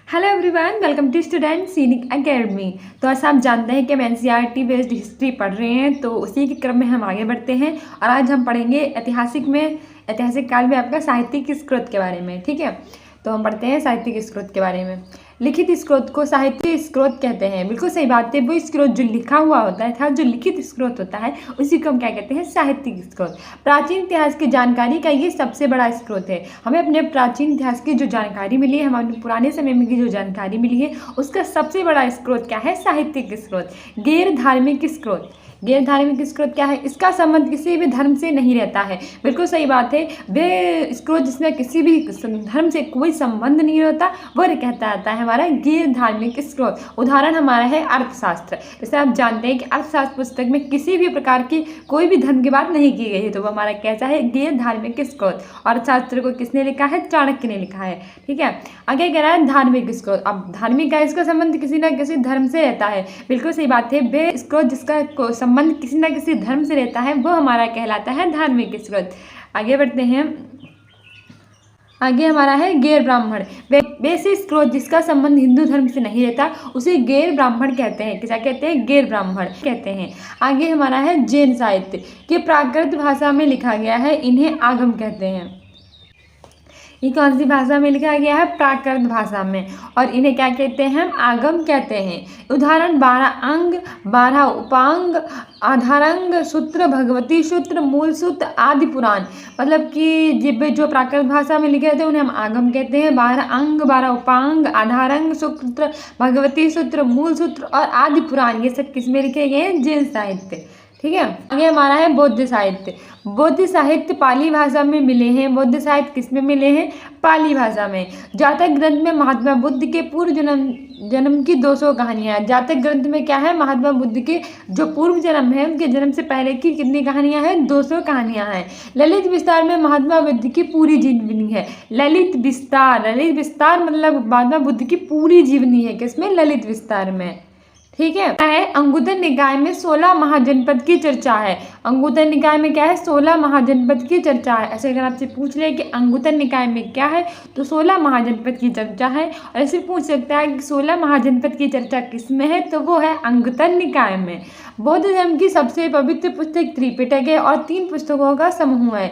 Hello everyone, welcome to Student Scenic Academy. तो ऐसा आप जानते हैं कि हम एनसीईआरटी बेस्ड हिस्ट्री पढ़ रहे हैं, तो उसी के क्रम में हम आगे बढ़ते हैं और आज हम पढ़ेंगे ऐतिहासिक काल में आपका साहित्यिक स्रोत के बारे में। ठीक है, तो हम पढ़ते हैं साहित्यिक स्रोत के बारे में। लिखित स्रोत को साहित्य स्रोत कहते हैं। बिल्कुल सही बात है। वो स्रोत जो लिखा हुआ होता है जो लिखित स्रोत होता है उसी को हम क्या कहते हैं, साहित्यिक स्रोत। प्राचीन इतिहास की जानकारी का ये सबसे बड़ा स्रोत है। हमें अपने प्राचीन इतिहास की जो जानकारी मिली है, हमारे पुराने समय में की जो जानकारी मिली है, उसका सबसे बड़ा स्रोत क्या है, साहित्यिक स्रोत। गैर धार्मिक स्रोत, गैर धार्मिक स्रोत क्या है, इसका संबंध किसी भी धर्म से नहीं रहता है। बिल्कुल सही बात है। वे स्रोत जिसमें किसी भी धर्म से कोई संबंध नहीं होता वह कहता आता है हमारा गैर धार्मिक स्रोत। उदाहरण हमारा है अर्थशास्त्र। जैसे आप जानते हैं कि अर्थशास्त्र पुस्तक में किसी भी प्रकार की कोई भी धर्म की बात नहीं की गई है, तो वो हमारा कैसा है, गैर धार्मिक स्रोत। अर्थशास्त्र को किसने लिखा है, चाणक्य ने लिखा है। ठीक है, आगे कह रहा है धार्मिक स्रोत। अब धार्मिक का इसका संबंध किसी न किसी धर्म से रहता है। बिल्कुल सही बात है। वे स्रोत जिसका संबंध किसी न किसी धर्म से रहता है वो हमारा कहलाता है धार्मिक स्रोत। आगे बढ़ते हैं। आगे हमारा है गैर ब्राह्मण। वैसे स्रोत जिसका संबंध हिंदू धर्म से नहीं रहता उसे गैर ब्राह्मण कहते हैं। क्या कहते हैं, गैर ब्राह्मण कहते हैं। आगे हमारा है जैन साहित्य, कि प्राकृत भाषा में लिखा गया है, इन्हें आगम कहते हैं। ये कौन सी भाषा में लिखा गया है, प्राकृत भाषा में, और इन्हें क्या कहते हैं, हम आगम कहते हैं। उदाहरण 12 अंग, 12 उपांग, आधारंग सूत्र, भगवती सूत्र, मूल सूत्र, आदि पुराण। मतलब कि जो प्राकृत भाषा में लिखे थे उन्हें हम आगम कहते हैं। 12 अंग, 12 उपांग, आधारंग सूत्र, भगवती सूत्र, मूल सूत्र और आदि पुराण, ये सब किस में लिखे गए हैं, जैन साहित्य। ठीक है, आगे हमारा है बौद्ध साहित्य। बौद्ध साहित्य पाली भाषा में मिले हैं। बौद्ध साहित्य किस में मिले हैं, पाली भाषा में। जातक ग्रंथ में महात्मा बुद्ध के पूर्व जन्म की 200 कहानियाँ। जातक ग्रंथ में क्या है, महात्मा बुद्ध के जो पूर्व जन्म है उनके जन्म से पहले की कितनी कहानियाँ हैं, 200 कहानियाँ हैं। ललित विस्तार में महात्मा बुद्ध की पूरी जीवनी है। ललित विस्तार मतलब महात्मा बुद्ध की पूरी जीवनी है किसमें, ललित विस्तार में। ठीक है, अंगुत्तर निकाय में 16 महाजनपद की चर्चा है। अंगुत्तर निकाय में क्या है, 16 महाजनपद की चर्चा है। ऐसे अगर आपसे पूछ ले कि अंगुत्तर निकाय में क्या है, तो 16 महाजनपद की चर्चा है। और ऐसे पूछ सकता है कि 16 महाजनपद की चर्चा किस में है, तो वो है अंगुत्तर निकाय में। बौद्ध धर्म की सबसे पवित्र पुस्तक त्रिपिटक है और 3 पुस्तकों का समूह है।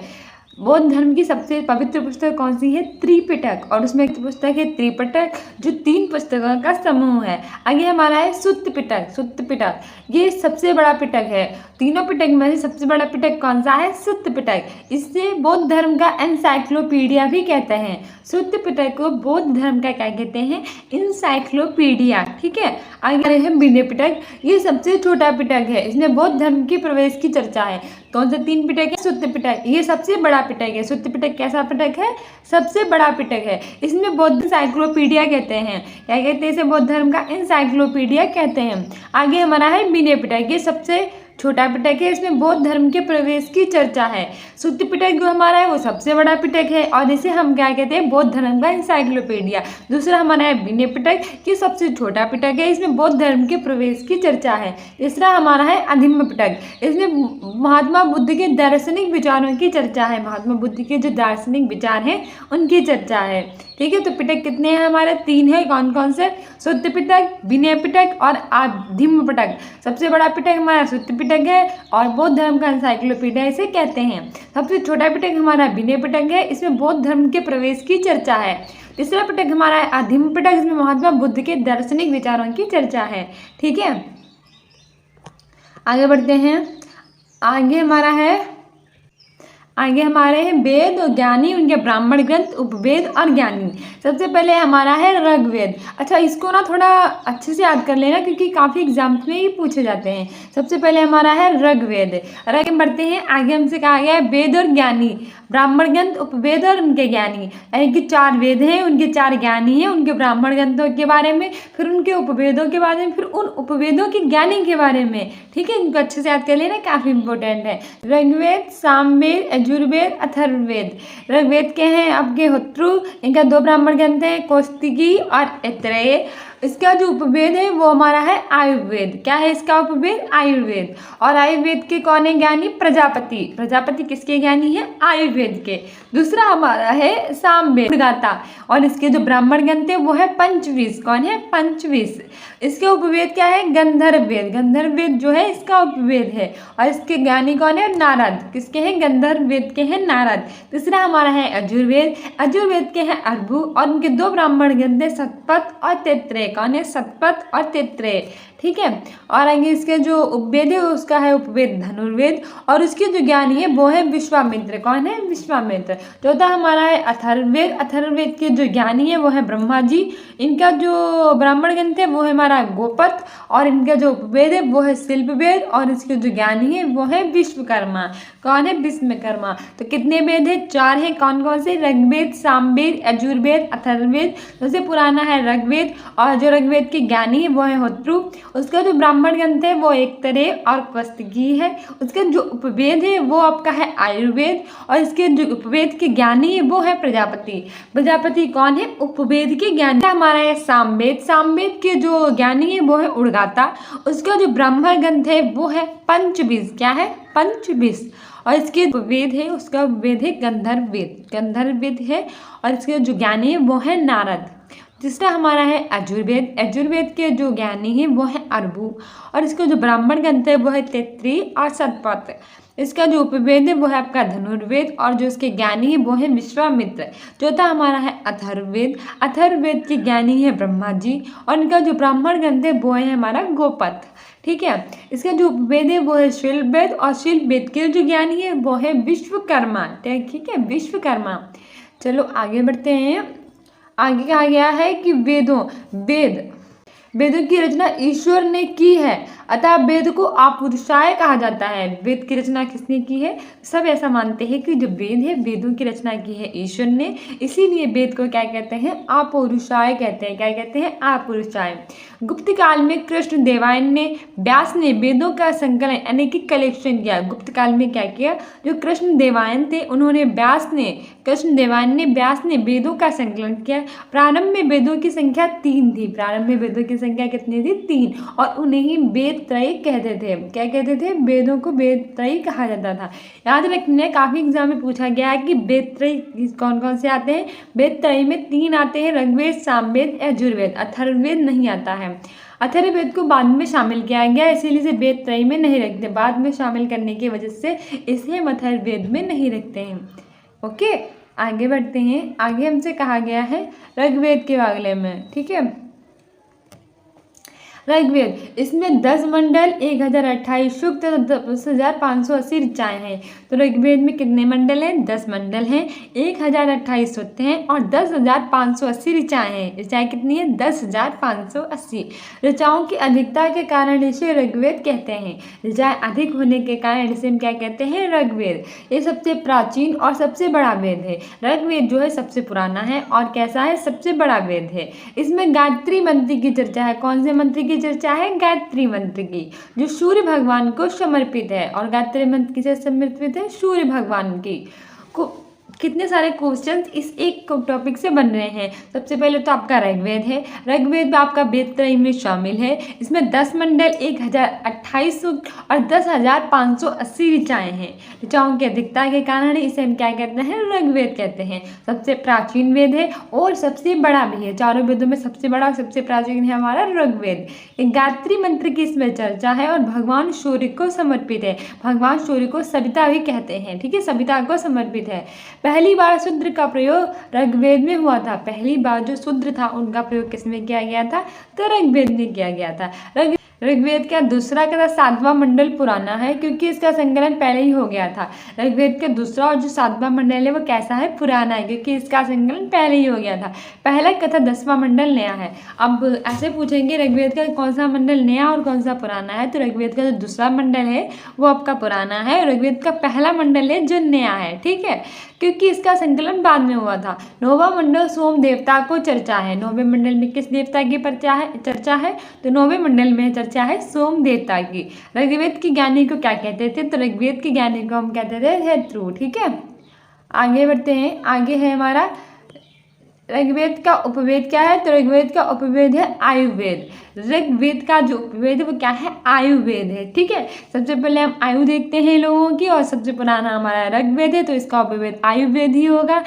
बौद्ध धर्म की सबसे पवित्र पुस्तक कौन सी है, त्रिपिटक, और उसमें एक पुस्तक है त्रिपिटक जो 3 पुस्तकों का समूह है। आगे हमारा है सुत्त पिटक, ये सबसे बड़ा पिटक है। तीनों पिटक में से सबसे बड़ा पिटक कौन सा है, सुत्त पिटक। इससे बौद्ध धर्म का एनसाइक्लोपीडिया भी कहते हैं। सुत्त पिटक को बौद्ध धर्म का क्या कहते हैं, इंसाइक्लोपीडिया। ठीक है, आगे है विनय पिटक। ये सबसे छोटा पिटक है, इसमें बौद्ध धर्म के प्रवेश की चर्चा है। कौन सा 3 पिटक है, सुत्त पिटक, ये सबसे बड़ा पिटक है। सुत्त पिटक कैसा पिटक है, सबसे बड़ा पिटक है। इसमें बौद्ध इंसाइक्लोपीडिया कहते हैं। क्या कहते हैं इसे, बौद्ध धर्म का इंसाइक्लोपीडिया कहते हैं। आगे हमारा है विनय पिटक, ये सबसे छोटा पिटक है, इसमें बौद्ध धर्म के प्रवेश की चर्चा है। सुत्त पिटक जो हमारा है वो सबसे बड़ा पिटक है और इसे हम क्या कहते हैं, बौद्ध धर्म का इंसाइक्लोपीडिया। दूसरा हमारा है विनय पिटक, ये सबसे छोटा पिटक है, इसमें बौद्ध धर्म के प्रवेश की चर्चा है। तीसरा हमारा है अधम्म पिटक, इसमें महात्मा बुद्ध के दार्शनिक विचारों की चर्चा है। महात्मा बुद्ध के जो दार्शनिक विचार हैं उनकी चर्चा है। ठीक है, तो पिटक कितने हैं हमारे, 3 है। कौन कौन से, सुत्त पिटक, विनय पिटक और अधम्म पिटक। सबसे बड़ा पिटक हमारा सुत्त पिटक है और बौद्ध धर्म का एनसाइक्लोपीडिया इसे कहते हैं। सबसे छोटा पिटक हमारा विनय पिटक है, इसमें बौद्ध धर्म के प्रवेश की चर्चा है। तीसरा पिटक हमारा है अधम्म पिटक, इसमें महात्मा बुद्ध के दार्शनिक विचारों की चर्चा है। ठीक है, आगे बढ़ते हैं। आगे हमारे हैं वेद और ज्ञानी, उनके ब्राह्मण ग्रंथ, उपवेद और ज्ञानी। सबसे पहले हमारा है ऋग्वेद। अच्छा, इसको ना थोड़ा अच्छे से याद कर लेना क्योंकि काफ़ी एग्जाम्स में ये पूछे जाते हैं। सबसे पहले हमारा है ऋग्वेद। बढ़ते हैं आगे, हमसे कहा गया है वेद और ज्ञानी, ब्राह्मण ग्रंथ, उपवेद और उनके ज्ञानी। यानी कि 4 वेद हैं, उनके 4 ज्ञानी हैं, उनके ब्राह्मण ग्रंथों के बारे में, फिर उनके उपवेदों के बारे में, फिर उन उपवेदों के ज्ञानी के बारे में। ठीक है, इनको अच्छे से याद कर लेना, काफ़ी इंपॉर्टेंट है। ऋग्वेद, सामवेद, यजुर्वेद, अथर्ववेद। ऋग्वेद के हैं आपके होत्रु, इनका 2 ब्राह्मण ग्रंथ हैं, कौशिकी और ऐतरेय। इसका जो उपवेद है वो हमारा है आयुर्वेद। क्या है इसका उपवेद? आयुर्वेद। और आयुर्वेद के कौन है ज्ञानी? प्रजापति। प्रजापति किसके ज्ञानी है? आयुर्वेद के। दूसरा हमारा है सामवेद गाथा, और इसके जो ब्राह्मण ग्रंथ है वो है पंचविश। कौन है? पंचविश। इसके उपवेद क्या है? गंधर्व वेद। गंधर्व वेद जो है इसका उपवेद है, और इसके ज्ञानी कौन है? नारद। किसके हैं? गंधर्व वेद के हैं नारद। तीसरा हमारा है यजुर्वेद। यजुर्वेद के हैं अरबु, और उनके दो ब्राह्मण ग्रंथ है सतपथ और तैत्रेय। कौन है? सतपथ और तैत्रेय। ठीक है। और आगे इसके जो उपवेद है उसका है उपवेद धनुर्वेद, और उसके जो ज्ञानी है वो है विश्वामित्र। कौन है? विश्वामित्र। चौथा हमारा है अथर्ववेद। अथर्ववेद के जो ज्ञानी है वो है ब्रह्मा जी। इनका जो ब्राह्मण ग्रंथ है वो है हमारा गोपथ, और इनका जो उपवेद है वो है शिल्पवेद, और इसके जो ज्ञानी है वो है विश्वकर्मा। कौन है? विश्वकर्मा। तो कितने वेद है? 4 हैं। कौन कौन से? ऋग्वेद, सामवेद, यजुर्वेद, अथर्ववेद। सबसे पुराना है ऋग्वेद, और जो ऋग्वेद के ज्ञानी है वो है होत्रु। उसका जो ब्राह्मण ग्रंथ है वो ऐतरेय और क्वस्तकी है। उसका जो उपवेद है वो आपका है आयुर्वेद, और इसके जो उपवेद के ज्ञानी है वो है प्रजापति। प्रजापति कौन है? उपवेद के ज्ञानी। हमारा है सामवेद। सामवेद के जो ज्ञानी है वो है उद्गाता। उसका जो ब्राह्मण ग्रंथ है वो है पंचविश। क्या है? पंचविश। और इसके वेद है, उसका वेद है गंधर्व वेद। गंधर्व वेद है, और इसके जो ज्ञानी है वो है नारद। तीसरा हमारा है यजुर्वेद। यजुर्वेद के जो ज्ञानी है वो है अरबु, और इसका जो ब्राह्मण ग्रंथ है वो है तैत्रीय और सतपथ। इसका जो उपवेद है वो है आपका धनुर्वेद, और जो इसके ज्ञानी है वो है विश्वामित्र। चौथा हमारा है अथर्ववेद। अथर्ववेद के ज्ञानी है ब्रह्मा जी, और इनका जो ब्राह्मण ग्रंथ है वो है हमारा गोपथ। ठीक है। इसका जो उपवेद है वो है शिल्पवेद, और शिल्पवेद के जो ज्ञानी है वो है विश्वकर्मा। ठीक है, विश्वकर्मा। चलो आगे बढ़ते हैं। आगे कहा गया है कि वेदों की रचना ईश्वर ने की है, अतः वेद को आपुरुषाय कहा जाता है। वेद की रचना किसने की है? सब ऐसा मानते हैं कि जो वेद है वेदों की रचना की है ईश्वर ने, इसीलिए वेद को क्या कहते हैं? आपुरुषाय कहते हैं। क्या कहते हैं? आपुरुषाय। गुप्त काल में कृष्ण देवायन ने व्यास ने वेदों का संकलन यानी कि कलेक्शन किया। गुप्त काल में क्या किया? जो कृष्ण देवायन थे उन्होंने कृष्ण देवायन ने व्यास ने वेदों का संकलन किया। प्रारंभ में वेदों की संख्या 3 थी। प्रारंभ में वेदों की संख्या कितनी थी? 3, और उन्हें ही वेद त्रयी कहते थे। क्या कहते थे? वेदों को वेद त्रयी कहा जाता था। याद रखना, काफी एग्जाम में पूछा गया है कि वेद त्रयी कौन कौन से आते हैं। वेद त्रयी में 3 आते हैं, ऋग्वेद, सामवेद, यजुर्वेद। अथर्ववेद नहीं आता है। अथर्ववेद को बाद में शामिल किया गया, इसीलिए इसे वेद त्रयी में नहीं रखते। बाद में शामिल करने की वजह से इसे हम अथर्ववेद में नहीं रखते हैं। ओके, आगे बढ़ते हैं। आगे हमसे कहा गया है ऋग्वेद के बारे में। ठीक है, ऋग्वेद, इसमें 10 मंडल, 1028 सूक्त, 10,580 ऋचाएँ हैं। तो ऋग्वेद में कितने मंडल हैं? 10 मंडल हैं, 1028 सूक्त हैं, और 10,580 ऋचाएँ हैं। ऋचाएँ कितनी है? 10,580। ऋचाओं की अधिकता के कारण इसे ऋग्वेद कहते हैं। ऋचाएँ अधिक होने के कारण इसे हम क्या कहते हैं? ऋग्वेद। ये सबसे प्राचीन और सबसे बड़ा वेद है। ऋग्वेद जो है सबसे पुराना है, और कैसा है? सबसे बड़ा वेद है। इसमें गायत्री मंत्र की चर्चा है। कौन से मंत्र की चर्चा है? गायत्री मंत्र की, जो सूर्य भगवान को समर्पित है। और गायत्री मंत्र किसे समर्पित है? सूर्य भगवान की। कितने सारे क्वेश्चंस इस एक टॉपिक से बन रहे हैं। सबसे पहले तो आपका ऋग्वेद है। ऋग्वेद में आपका वेद त्रयी में शामिल है। इसमें 10 मंडल, 1028 सूक्त और 10,580 ऋचाएँ हैं। ऋचाओं की अधिकता के कारण इसे हम क्या कहते हैं? ऋग्वेद कहते हैं। सबसे प्राचीन वेद है और सबसे बड़ा भी है। चारों वेदों में सबसे बड़ा और सबसे प्राचीन है हमारा ऋग्वेद। गायत्री मंत्र की इसमें चर्चा है, और भगवान सूर्य को समर्पित है। भगवान सूर्य को सविता भी कहते हैं। ठीक है, सविता को समर्पित है। पहली बार शूद्र का प्रयोग ऋग्वेद में हुआ था। पहली बार जो शूद्र था उनका प्रयोग किसमें किया गया था? तो ऋग्वेद में किया गया था। ऋग्वेद का दूसरा का 7वां मंडल पुराना है, क्योंकि इसका संकलन पहले ही हो गया था। ऋग्वेद का दूसरा और जो 7वां मंडल है वो कैसा है? पुराना है, क्योंकि इसका संकलन पहले ही हो गया था। पहला कथा 10वां मंडल नया है। अब ऐसे पूछेंगे ऋग्वेद का कौन सा मंडल नया और कौन सा पुराना है, तो ऋग्वेद का जो दूसरा मंडल है वो आपका पुराना है। ऋग्वेद का पहला मंडल है जो नया है। ठीक है, क्योंकि इसका संकलन बाद में हुआ था। 9वां मंडल सोम देवता को चर्चा है। 9वें मंडल में किस देवता की चर्चा है? तो 9वें मंडल में चर्चा है सोम देवता की। ऋग्वेद के ज्ञानी को क्या कहते थे? तो ऋग्वेद के ज्ञानी को हम कहते थे हेत्रु। ठीक है, आगे बढ़ते हैं। आगे है हमारा ऋग्वेद का उपवेद क्या है? तो ऋग्वेद का उपवेद है आयुर्वेद। ऋग्वेद का जो उपवेद है वो क्या है? आयुर्वेद है। ठीक है, सबसे पहले हम आयु देखते हैं लोगों की, और सबसे पुराना हमारा ऋग्वेद है, तो इसका उपवेद आयुर्वेद ही होगा।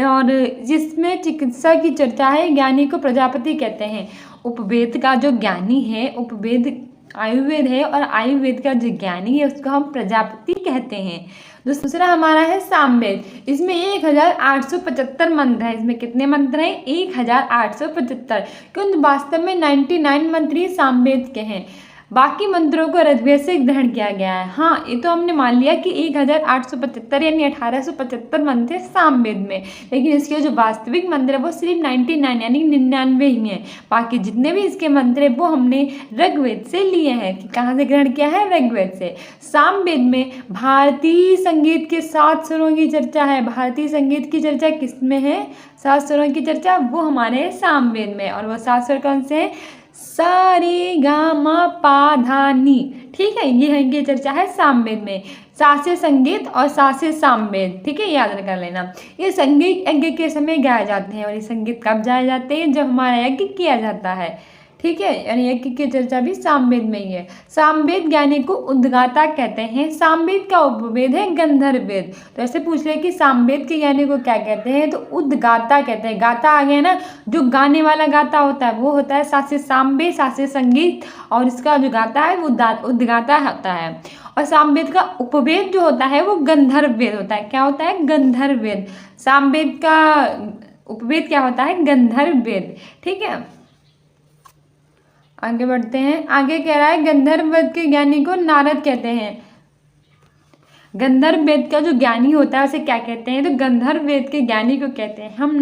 और जिसमें चिकित्सा की चर्चा है, ज्ञानी को प्रजापति कहते हैं। उपवेद का जो ज्ञानी है, उपवेद आयुर्वेद है, और आयुर्वेद का जो ज्ञानी है उसको हम प्रजापति कहते हैं। दूसरा हमारा है सामवेद। इसमें 1875 मंत्र है। इसमें कितने मंत्र हैं? 1875। क्योंकि वास्तव में 99 मंत्र ही सामवेद के हैं, बाकी मंत्रों को ऋग्वेद से ग्रहण किया गया है। हाँ, ये तो हमने मान लिया कि 1875 यानी 1875 मंत्र है सामवेद में, लेकिन इसके जो वास्तविक मंत्र है वो सिर्फ 99 यानी 99 ही हैं। बाकी जितने भी इसके मंत्र है वो हमने ऋग्वेद से लिए हैं। कि कहाँ से ग्रहण किया है? ऋग्वेद से। सामवेद में भारतीय संगीत के 7 स्वरों की चर्चा है। भारतीय संगीत की चर्चा किस में है? 7 स्वरों की चर्चा वो हमारे सामवेद में। और वो 7 स्वर कौन से हैं? सा रे गा मा पा धा नी। ठीक है, ये चर्चा है सामवेद में। सा से संगीत और सा से सामवेद। ठीक है, याद कर लेना। ये संगीत यज्ञ के समय गाए जाते हैं, और ये संगीत कब गाए जाते हैं? जब हमारा यज्ञ किया जाता है। ठीक है, यानी यज्ञ की चर्चा भी सामवेद में ही है। सामवेद ज्ञानी को उद्गाता कहते हैं। सामवेद का उपवेद है गंधर्व वेद। तो ऐसे पूछ रहे कि सामवेद के ज्ञानी को क्या कहते हैं? तो उद्गाता कहते हैं। गाता आ गया ना, जो गाने वाला गाता होता है वो होता है सा से सामवेद, सा से संगीत, और इसका जो गाता है वो उद्गाता होता है। और सामवेद का उपवेद जो होता है वो गंधर्व वेद होता है। क्या होता है? गंधर्व वेद। सामवेद का उपवेद क्या होता है? गंधर्व वेद। ठीक है, आगे बढ़ते हैं। आगे कह रहा है गंधर्व वेद के ज्ञानी को नारद कहते हैं। गंधर्व वेद का जो ज्ञानी होता है उसे क्या कहते हैं? तो गंधर्व वेद के ज्ञानी को कहते हैं हम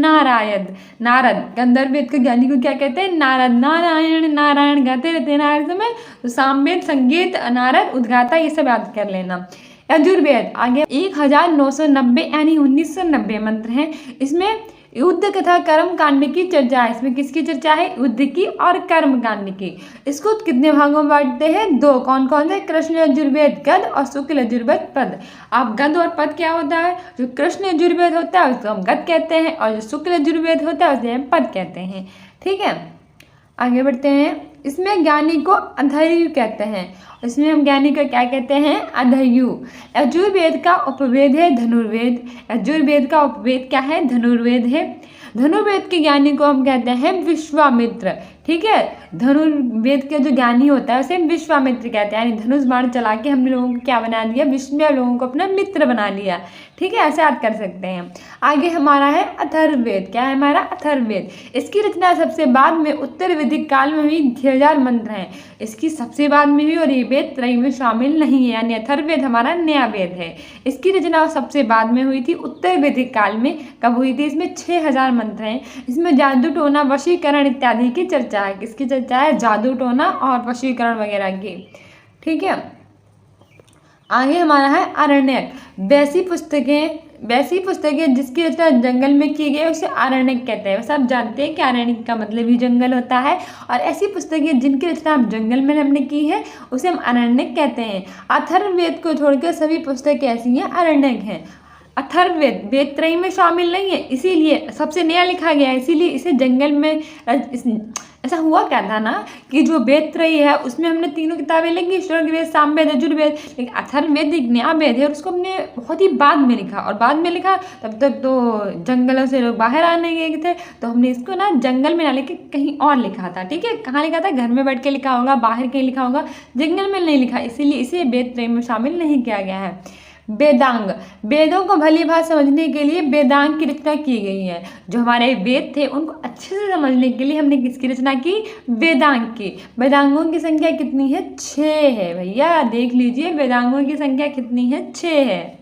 नारद। गंधर्व वेद के ज्ञानी को क्या कहते हैं? नारद। नारायण नारायण गाते रहते हैं नारद समय। तो सामवेद, संगीत, नारद, उद्गाता, ये सब याद कर लेना। यजुर्वेद आगे 1990 यानी 1990 मंत्र हैं। इसमें युद्ध तथा कर्म कांड की चर्चा है। इसमें किसकी चर्चा है? युद्ध की और कर्म कांड की। इसको कितने भागों में बांटते हैं? 2। कौन कौन से? कृष्ण यजुर्वेद गद और शुक्ल यजुर्वेद पद। अब गद और पद क्या होता है? जो कृष्ण यजुर्वेद होता है उसको हम गद कहते हैं, और जो शुक्ल यजुर्वेद होता है उसे हम पद कहते हैं। ठीक है, आगे बढ़ते हैं। इसमें ज्ञानी को अधर्यु कहते हैं। इसमें हम ज्ञानी को क्या कहते हैं? अधर्यु। यजुर्वेद का उपवेद है धनुर्वेद। यजुर्वेद का उपवेद क्या है? धनुर्वेद है। धनुर्वेद के ज्ञानी को हम कहते हैं विश्वामित्र। ठीक है, धनुर्वेद के जो ज्ञानी होता है उसे विश्वामित्र कहते हैं। यानी धनुष बाण चला के हमने लोगों को क्या बना दिया? विष्णु ने लोगों को अपना मित्र बना लिया। ठीक है, ऐसे याद कर सकते हैं। आगे हमारा है अथर्ववेद। क्या है हमारा? अथर्ववेद। इसकी रचना सबसे बाद में उत्तर वैदिक काल में हुई। 1000 मंत्र हैं इसकी सबसे बाद में हुई, और ये वेद त्रय में शामिल नहीं है। यानी अथर्ववेद हमारा नया वेद है। इसकी रचना सबसे बाद में हुई थी उत्तर वैदिक काल में। कब हुई थी? इसमें 6000 मंत्र हैं। इसमें जादू टोना, वशीकरण इत्यादि की चर्चा है। किसकी चर्चा है? जादू टोना और वशीकरण वगैरह की। ठीक है, आगे हमारा है आरण्यक। वैसी पुस्तकें जिसकी रचना जंगल में की गई उसे आरण्यक कहते हैं। सब जानते हैं कि आरण्यक का मतलब ही जंगल होता है, और ऐसी पुस्तकें जिनकी रचना हम जंगल में हमने की है उसे हम आरण्यक कहते हैं। अथर्ववेद को छोड़कर सभी पुस्तकें ऐसी हैं आरण्यक हैं। अथर्ववेद वेद त्रय में शामिल नहीं है, इसीलिए सबसे नया लिखा गया है, इसीलिए इसे जंगल में ऐसा हुआ क्या था ना कि जो वेद त्रयी है उसमें हमने तीनों किताबें लिखी, ऋग्वेद, सामवेद, यजुर्वेद, लेकिन अथर्ववेद एक नया वेद है और उसको हमने बहुत ही बाद में लिखा। और बाद में लिखा तब तक तो जंगलों से लोग बाहर आने गए थे, तो हमने इसको ना जंगल में ना लिख के कहीं और लिखा था। ठीक है, कहाँ लिखा था? घर में बैठ के लिखा होगा, बाहर कहीं लिखा होगा, जंगल में नहीं लिखा, इसीलिए इसे वेद त्रयी में शामिल नहीं किया गया है। वेदांग, वेदों को भली भांति समझने के लिए वेदांग की रचना की गई है। जो हमारे वेद थे उनको अच्छे से समझने के लिए हमने किसकी रचना की? वेदांग की। वेदांगों की संख्या कितनी है? 6 है। भैया देख लीजिए, वेदांगों की संख्या कितनी है? 6 है।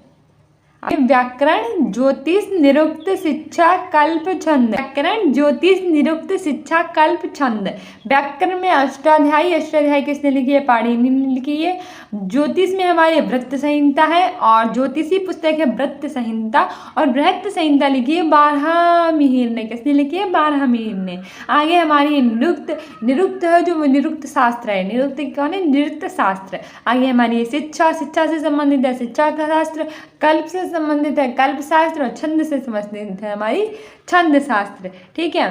व्याकरण, ज्योतिष, निरुक्त, शिक्षा, कल्प, छंद। व्याकरण, ज्योतिष, निरुक्त, शिक्षा, कल्प, छंद। व्याकरण में अष्टाध्यायी, अष्टाध्यायी किसने लिखी है? पाणिनि ने लिखी है। ज्योतिष में हमारे वृत्त संहिता है, और ज्योतिषी पुस्तक है वृत्त संहिता, और वृत्त संहिता लिखी है बारहमिहिर ने। किसने लिखी है? बारहमिहिर ने। आगे हमारी निरुक्त, निरुक्त है जो निरुक्त शास्त्र है। निरुक्त कौन है? निरुक्त शास्त्र। आगे हमारी शिक्षा, शिक्षा से संबंधित है शिक्षा का शास्त्र। कल्प से संबंधित है कल्प शास्त्र और छंद से संबंधित है हमारी छंद शास्त्र। ठीक है,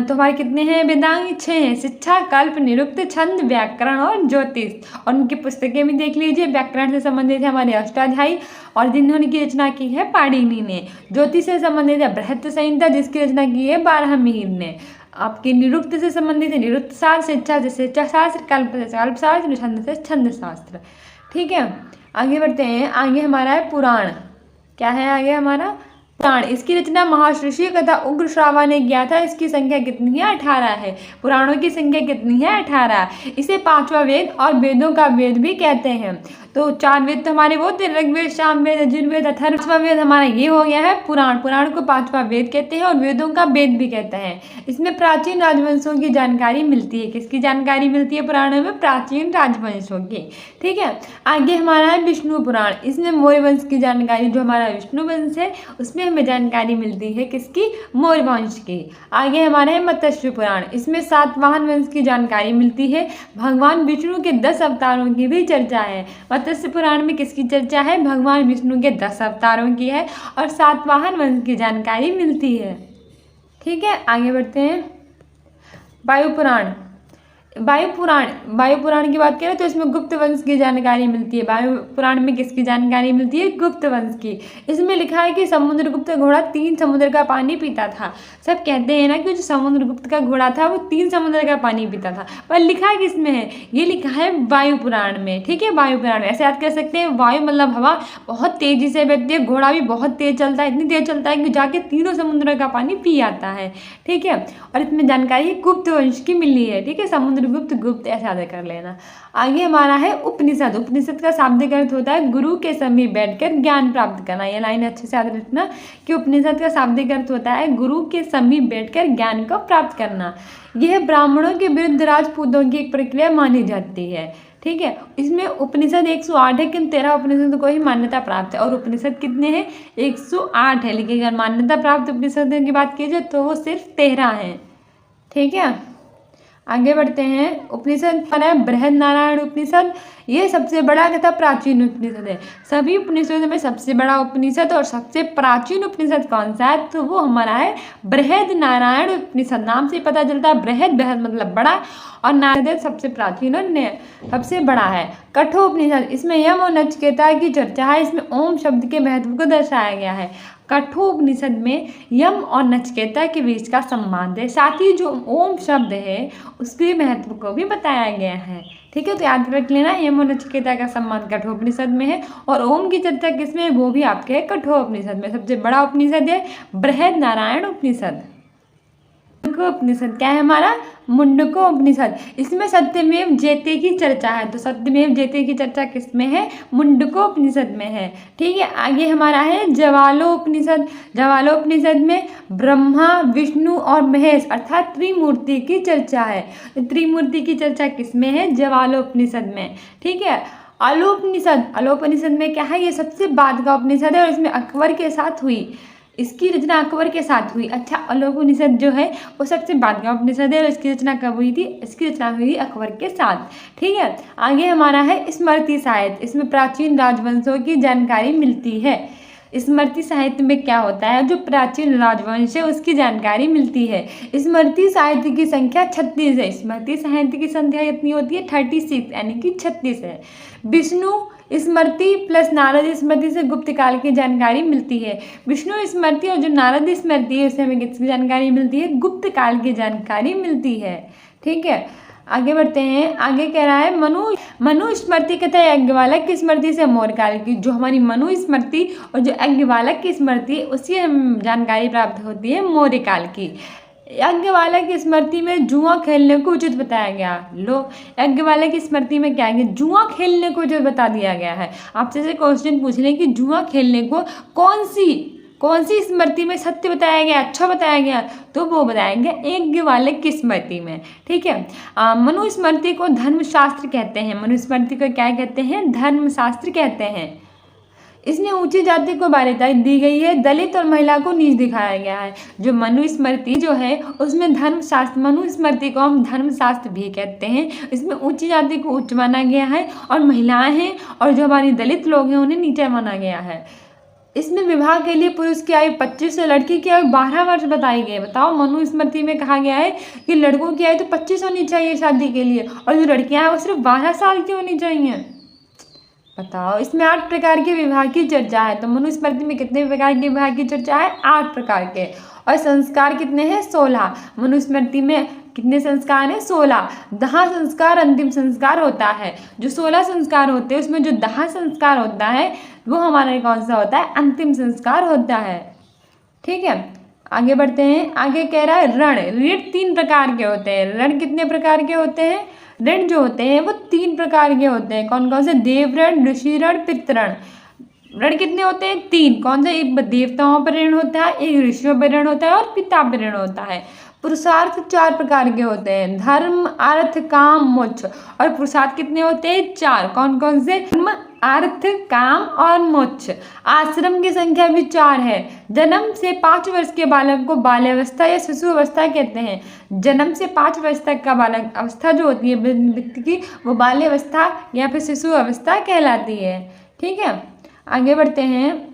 तो हमारे कितने हैं वेदांग? 6 हैं। शिक्षा, कल्प, निरुक्त, छंद, व्याकरण और ज्योतिष। और उनकी पुस्तकें भी देख लीजिए। व्याकरण से संबंधित है हमारे अष्टाध्यायी और जिन्होंने की रचना की है पाणिनि ने। ज्योतिष से संबंधित है बृहत संहिता जिसकी रचना की है बारहमीर ने। आपके निरुक्त से संबंधित है निरुक्त शास्त्र, शिक्षा से शिक्षा शास्त्र, कल्प से कल्प शास्त्र, छंद से छंद शास्त्र। ठीक है, आगे बढ़ते हैं। आगे हमारा है पुराण। क्या है आगे हमारा? पुराण। इसकी रचना महर्षि तथा उग्र श्रावा ने किया था। इसकी संख्या कितनी है? 18 है। पुराणों की संख्या कितनी है? 18। इसे 5वां वेद और वेदों का वेद भी कहते हैं। तो 4 वेद तो हमारे वो थे, ऋग्वेद, सामवेद, यजुर्वेद, अथर्ववेद। 5वां वेद हमारा ये हो गया है पुराण। पुराण को 5वां वेद कहते हैं और वेदों का वेद भी कहते हैं। इसमें प्राचीन राजवंशों की जानकारी मिलती है। किसकी जानकारी मिलती है पुराणों में? प्राचीन राजवंशों की। ठीक है, आगे हमारा है विष्णु पुराण। इसमें मौर्य वंश की जानकारी, जो हमारा विष्णु वंश है उसमें हमें जानकारी मिलती है। किसकी? मौर्य वंश की। आगे हमारा है मत्स्य पुराण। इसमें सातवाहन वंश की जानकारी मिलती है। भगवान विष्णु के 10 अवतारों की भी चर्चा है। मत्स्य पुराण में किसकी चर्चा है? भगवान विष्णु के 10 अवतारों की है और सातवाहन वंश की जानकारी मिलती है। ठीक है, आगे बढ़ते हैं। वायु पुराण। वायु पुराण की बात करें तो इसमें गुप्त वंश की जानकारी मिलती है। वायु पुराण में किसकी जानकारी मिलती है? गुप्त वंश की। इसमें लिखा है कि समुद्रगुप्त घोड़ा 3 समुद्र का पानी पीता था। सब कहते हैं ना कि जो समुद्रगुप्त का घोड़ा था वो 3 समुद्र का पानी पीता था, पर लिखा किसमें है? ये लिखा है वायु पुराण में। ठीक है, वायु पुराण में। ऐसे याद कर सकते हैं, वायु मतलब हवा बहुत तेजी से बहती है, घोड़ा भी बहुत तेज चलता है, इतनी तेज चलता है कि जाके तीनों समुद्र का पानी पी आता है। ठीक है, और इसमें जानकारी गुप्त वंश की मिली है। ठीक है, समुद्रगुप्त, गुप्त ऐसे याद कर लेना। आगे हमारा है उपनिषद। उपनिषद का शाब्दिक अर्थ होता है गुरु के समीप बैठकर ज्ञान प्राप्त करना। ये लाइन अच्छे से याद रखना कि उपनिषद का शाब्दिक अर्थ होता है गुरु के समीप बैठकर ज्ञान को प्राप्त करना। यह ब्राह्मणों के विरुद्ध राजपूतों की एक प्रक्रिया मानी जाती है। ठीक है, इसमें उपनिषद 108 है, किन 13 उपनिषद को ही मान्यता प्राप्त है। और उपनिषद कितने हैं? 108 है, लेकिन अगर मान्यता प्राप्त उपनिषद की बात की जाए तो वो सिर्फ 13 हैं। ठीक है, आगे बढ़ते हैं। उपनिषद है बृहद नारायण उपनिषद। ये सबसे बड़ा तथा प्राचीन उपनिषद है। सभी उपनिषदों में सबसे बड़ा उपनिषद और सबसे प्राचीन उपनिषद कौन सा है? तो वो हमारा है बृहद नारायण उपनिषद। नाम से पता चलता है बृहद, बृहद मतलब बड़ा, और नारायण सबसे प्राचीन और सबसे बड़ा है। कठोपनिषद, इसमें यम और नचिकेता की चर्चा है। इसमें ओम शब्द के महत्व को दर्शाया गया है। कठोपनिषद में यम और नचिकेता के बीच का संबंध है, साथ ही जो ओम शब्द है उसके महत्व को भी बताया गया है। ठीक है, तो याद रख लेना, यम और नचिकेता का संबंध कठोपनिषद में है और ओम की चर्चा किसमें है? वो भी आपके कठोपनिषद में। सबसे बड़ा उपनिषद है बृहद नारायण उपनिषद। उपनिषद क्या है हमारा? मुंडको उपनिषद। इसमें सत्यमेव जयते की चर्चा है। तो सत्यमेव जयते की चर्चा किसमें है? मुंडको उपनिषद में है। ठीक है, आगे हमारा है ज्वालोपनिषद। ज्वालोपनिषद में ब्रह्मा, विष्णु और महेश अर्थात त्रिमूर्ति की चर्चा है। त्रिमूर्ति की चर्चा किसमें है? ज्वालोपनिषद में। ठीक है, अलोपनिषद। अलोपनिषद में क्या है? ये सबसे बाद का उपनिषद है और इसमें अकबर के साथ हुई। इसकी रचना अकबर के साथ हुई। अच्छा, अलोपनिषद जो है वो सबसे बाद का उपनिषद है और इसकी रचना कब हुई थी? इसकी रचना हुई थी अकबर के साथ। ठीक है, आगे हमारा है स्मृति साहित्य। इसमें प्राचीन राजवंशों की जानकारी मिलती है। स्मृति साहित्य में क्या होता है? जो प्राचीन राजवंश है उसकी जानकारी मिलती है। स्मृति साहित्य की संख्या 36 है। स्मृति साहित्य की संख्या कितनी होती है? 36 यानी कि 36 है। विष्णु स्मृति प्लस नारद स्मृति से गुप्त काल की जानकारी मिलती है। विष्णु स्मृति और जो नारद स्मृति है उससे हमें किसकी जानकारी मिलती है? गुप्त काल की जानकारी मिलती है। ठीक है, आगे बढ़ते हैं। आगे कह रहा है मनु स्मृति कहता है यज्ञवालक की स्मृति से मौर्य काल की। जो हमारी मनु स्मृति और जो यज्ञवालक की स्मृति उसकी हम जानकारी प्राप्त होती है मौर्य काल की। यज्ञवालक की स्मृति में जुआ खेलने को उचित बताया गया। लो, यज्ञवालक की स्मृति में क्या है? जुआ खेलने को उचित बता दिया गया है। आपसे से क्वेश्चन पूछ लें कि जुआ खेलने को कौन सी स्मृति में सत्य बताया गया, अच्छा बताया गया, तो वो बताया गया यज्ञवालक की स्मृति में। ठीक है, मनु स्मृति को धर्मशास्त्र कहते हैं। मनु स्मृति को क्या कहते हैं? धर्मशास्त्र कहते हैं। इसमें ऊंची जाति को बाध्यता दी गई है, दलित और महिला को नीच दिखाया गया है। जो मनु स्मृति जो है उसमें धर्मशास्त्र, मनु स्मृति को हम धर्मशास्त्र भी कहते हैं। इसमें ऊंची जाति को उच्च माना गया है और महिलाएं हैं और जो हमारी दलित लोग हैं उन्हें नीचा माना गया है। इसमें विवाह के लिए पुरुष की आयु 25 और लड़की की आयु 12 वर्ष बताई गई है। बताओ, मनुस्मृति में कहा गया है कि लड़कों की आयु तो 25 होनी चाहिए शादी के लिए, और जो लड़कियां हैं वो सिर्फ 12 साल की होनी चाहिए। बताओ, इसमें 8 प्रकार के विवाह की चर्चा है। तो मनुस्मृति में कितने प्रकार के विवाह की चर्चा है? 8 प्रकार के। और संस्कार कितने हैं? 16। मनुस्मृति में कितने संस्कार हैं? 16। दाह संस्कार अंतिम संस्कार होता है। जो 16 संस्कार होते हैं उसमें जो दाह संस्कार होता है वो हमारा कौन सा होता है? अंतिम संस्कार होता है। ठीक है, आगे बढ़ते हैं। आगे कह रहा है ऋण। ऋण 3 प्रकार के होते हैं। ऋण कितने प्रकार के होते हैं? ऋण जो होते हैं वो 3 प्रकार के होते हैं। कौन कौन से? देव ऋण, ऋषि ऋण, पितृण। ऋण कितने होते हैं? 3। कौन सा? एक देवताओं पर ऋण होता है, एक ऋषियों पर ऋण होता है और पिता पर ऋण होता है। पुरुषार्थ 4 प्रकार के होते हैं। धर्म, अर्थ, काम, मोक्ष। और पुरुषार्थ कितने होते हैं? 4। कौन कौन से? धर्म, अर्थ, काम और मोक्ष। आश्रम की संख्या भी 4 है। जन्म से 5 वर्ष के बालक को बाल्यावस्था या शिशु अवस्था कहते हैं। जन्म से 5 वर्ष तक का बालक अवस्था जो होती है व्यक्ति की, वो बाल्यावस्था या फिर शिशु अवस्था कहलाती है। ठीक है, आगे बढ़ते हैं।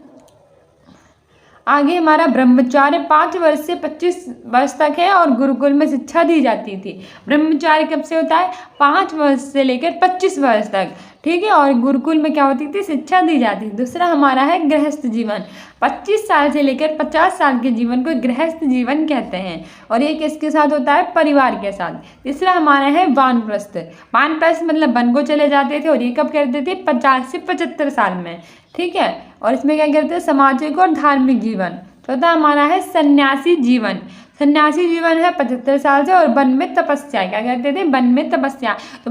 आगे हमारा ब्रह्मचार्य 5 वर्ष से 25 वर्ष तक है और गुरुकुल में शिक्षा दी जाती थी। ब्रह्मचार्य कब से होता है? 5 वर्ष से लेकर 25 वर्ष तक। ठीक है, और गुरुकुल में क्या होती थी? शिक्षा दी जाती थी। दूसरा हमारा है गृहस्थ जीवन। 25 साल से लेकर 50 साल के जीवन को गृहस्थ जीवन कहते हैं, और ये किसके साथ होता है? परिवार के साथ। तीसरा हमारा है वानप्रस्थ। वानप्रस्थ मतलब वन को चले जाते थे, और ये कब करते थे? 50 से 75 साल में। ठीक है, और इसमें क्या करते हैं? सामाजिक और धार्मिक जीवन। चौथा हमारा है सन्यासी जीवन। सन्यासी जीवन है 75 साल से, और वन में तपस्या। क्या कहते थे? वन में तपस्या। तो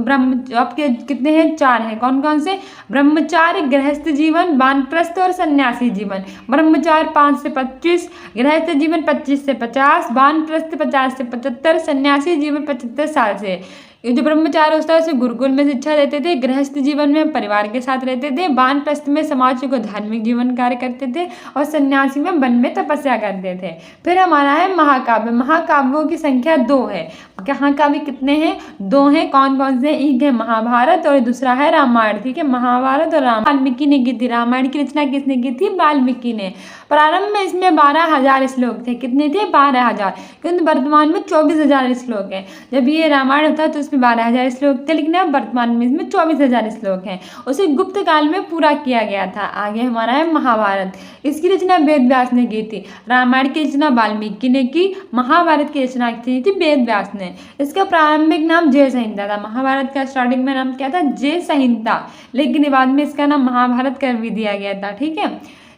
आपके कितने हैं? 4 हैं। कौन कौन से? ब्रह्मचार्य, गृहस्थ जीवन, वानप्रस्थ और सन्यासी जीवन। ब्रह्मचार्य 5 से 25, गृहस्थ जीवन 25 से 50, वानप्रस्थ 50 से 75, सन्यासी जीवन 75 साल से। ये जो ब्रह्मचार्य होता है उसे गुरुकुल में शिक्षा देते थे, गृहस्थ जीवन में परिवार के साथ रहते थे, वानप्रस्थ में समाज को धार्मिक जीवन कार्य करते थे, और सन्यासी में वन में तपस्या करते थे। फिर हमारा है महाकाव्य। महाकाव्यों की संख्या 2 है। महाकाव्य कितने हैं? 2 हैं। कौन कौन से? एक है महाभारत और दूसरा है रामायण। ठीक है, महाभारत और रामायण वाल्मीकि ने की थी। रामायण की रचना किसने की थी? वाल्मीकि ने। प्रारंभ में इसमें 12,000 श्लोक थे। कितने थे? 12,000। किंतु वर्तमान में 24,000 श्लोक हैं। जब ये रामायण होता तो 12,000 श्लोक थे, लेकिन अब वर्तमान में इसमें 24,000 श्लोक हैं। उसे गुप्त काल में पूरा किया गया था। आगे हमारा है महाभारत। इसकी रचना वेद व्यास ने की थी। रामायण की रचना वाल्मीकि ने की। महाभारत की रचना की थी वेद व्यास ने। इसका प्रारंभिक नाम जय संहिता था। महाभारत का स्टार्टिंग में नाम क्या था? जय संहिता, लेकिन बाद में इसका नाम महाभारत कर भी दिया गया था। ठीक है,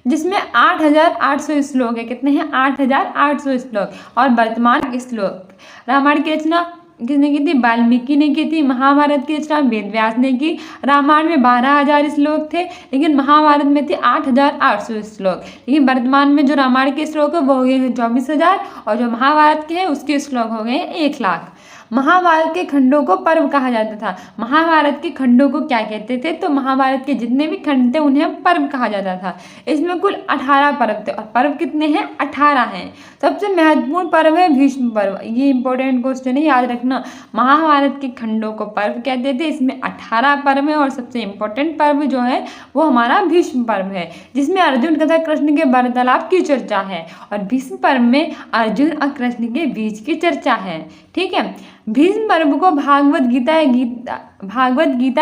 जिसमें 8,800 श्लोक है। कितने हैं? 8,800 श्लोक और वर्तमान श्लोक। रामायण की रचना किसने की थी? वाल्मीकि ने की थी। महाभारत की रचना वेद व्यास ने की। रामायण में 12,000 श्लोक थे, लेकिन महाभारत में थे 8,800 श्लोक। लेकिन वर्तमान में जो रामायण के श्लोक है वो हो गए हैं 24,000, और जो महाभारत के हैं उसके श्लोक हो गए हैं 1,00,000। महाभारत के खंडों को पर्व कहा जाता था। महाभारत के खंडों को क्या कहते थे? तो महाभारत के जितने भी खंड थे उन्हें पर्व कहा जाता था। इसमें कुल 18 पर्व थे, और पर्व कितने हैं? 18 हैं। सबसे महत्वपूर्ण पर्व है भीष्म पर्व। ये इंपॉर्टेंट क्वेश्चन है, याद रखना। महाभारत के खंडों को पर्व कहते थे। इसमें 18 पर्व है, और सबसे इम्पोर्टेंट पर्व जो है वो हमारा भीष्म पर्व है, जिसमें अर्जुन तथा कृष्ण के वार्तालाप की चर्चा है, और भीष्म पर्व में अर्जुन और कृष्ण के बीच की चर्चा है। ठीक है, भीष्म पर्व को भागवत गीता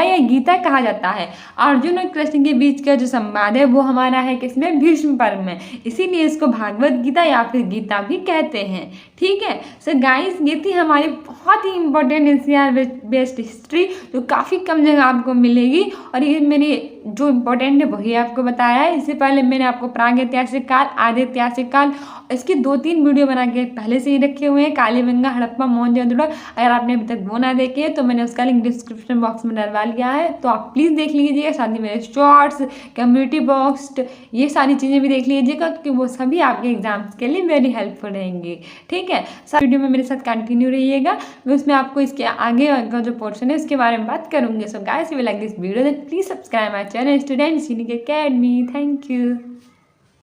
या गीता कहा जाता है। अर्जुन और कृष्ण के बीच का जो संवाद है वो हमारा है किसमें? भीष्म पर्व में। इसीलिए इसको भागवत गीता या फिर गीता भी कहते हैं। ठीक है, सो गाइस, ये थी हमारी बहुत ही इंपॉर्टेंट एनसीईआर बेस्ड हिस्ट्री, जो काफ़ी कम जगह आपको मिलेगी, और ये मेरी जो इम्पोर्टेंट है वही आपको बताया है। इससे पहले मैंने आपको प्रागैतिहासिक काल, आदि ऐतिहासिक काल, इसकी 2-3 वीडियो बना के पहले से ही रखे हुए हैं। कालीबंगा, हड़प्पा, मोहनजोदड़ो। अगर आपने अभी तक वो ना देखे हैं तो मैंने उसका लिंक डिस्क्रिप्शन बॉक्स में डलवा लिया है, तो आप प्लीज़ देख लीजिएगा। साथ ही मेरे शॉर्ट्स, कम्युनिटी बॉक्स, ये सारी चीज़ें भी देख लीजिएगा, क्योंकि वो सभी आपके एग्जाम्स के लिए वेरी हेल्पफुल रहेंगी। ठीक है, सारी वीडियो में मेरे साथ कंटिन्यू रहिएगा। मैं उसमें आपको इसके आगे का जो पोर्शन है उसके बारे में बात करूँगी। So guys, if you like this video then please subscribe my channel Student Scenic Academy. Thank you.